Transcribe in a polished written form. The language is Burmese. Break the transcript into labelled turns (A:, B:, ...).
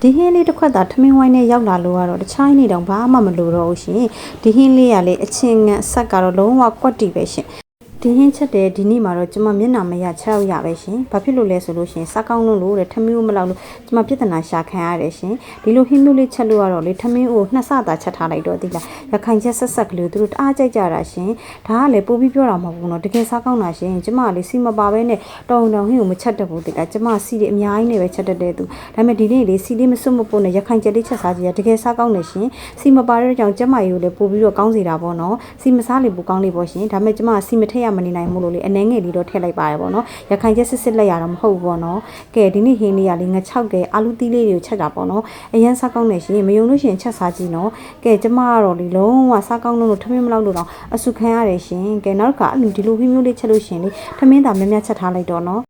A: ဒီဟင်းလေးတစ်ခွက်သာထမင်းဝိုင်းနဲ့ရောက်လာလို့ကတော့တခြားနေတောင်ဘာမှမလိုတော့ဘူးရှင်ဒီဟင်းလေးကလေအချင်းငတ်ဆက်ကတော့လုံးဝကွက်တီပဲရှင်ဒီဟင်းချက်တဲ့ဒီနေ့မှာတော့ကျမမျက်နှာမရ6ရောက်ရပဲရှင်ဘာဖြစ်လို့လဲဆိုလို့ရှင်စားကောင်းလို့တဲ့ထမင်းကိုမလောက်လို့ကျမပြဿနာရှာခံရတယ်ရှင်ဒီလိုဟင်းမျိုးလေးချက်လို့ကတော့လေထမင်းကိုနှစ်ဆသာချက်ထားလိုက်တော့ဒီလားရခိုင်ချက်ဆက်ဆက်ကလေးတို့အားကြိုက်ကြတာရှင်ဒါကလေပို့ပြီးပြောတာမဟုတ်ဘူးနော်တကယ်စားကောင်းတာရှင်ကျမကလေစီမပါပဲနဲ့တောင်ဟင်းကိုမချက်တတ်ဘူးဒီလားကျမစီတွေအများကြီးနဲ့ပဲချက်တတ်တဲ့သူဒါပေမဲ့ဒီနေ့လေစီလေးမစွတ်မပို့နဲ့ရခိုင်ချက်လေးချက်စားကြည့်ရတကယ်စားကောင်းတယ်ရှင်စီမပါတဲ့ကြောင့်ကျမရေကိုလေပို့ပြီးတော့ကောင်းစေတာပေါ့နော်စီမစားလေပို့ကောင်းလေပေါ့ရှင်ဒါပေမဲ့ကျမစီမထည့်ရမနေနိုင်ဘူးလို့လေအနေငယ်လေးတော့ထည့်လိုက်ပါတယ်ပေါ့နော်ရခိုင်ချက်စစ်လိုက်ရတော့မဟုတ်ဘူးပေါ့နော်ကဲဒီနေ့ဟင်းလေးကလေငါ6ကဲအာလူသီးလေးတွေကိုချက်တာပေါ့နော်အရန်စားကောင်းတယ်ရှင်မယုံလို့ရှင်ချက်စားကြည့်နော်ကဲကျမကတော့လေလုံးဝစားကောင်းလို့ထမင်းမလောက်လို့တော့အဆုခံရတယ်ရှင်ကဲနောက်တစ်ခါအလူဒီလိုဟင်းမျိုးလေးချက်လို့ရှင်လေထမင်းသာများများချက်ထားလိုက်တော့နော်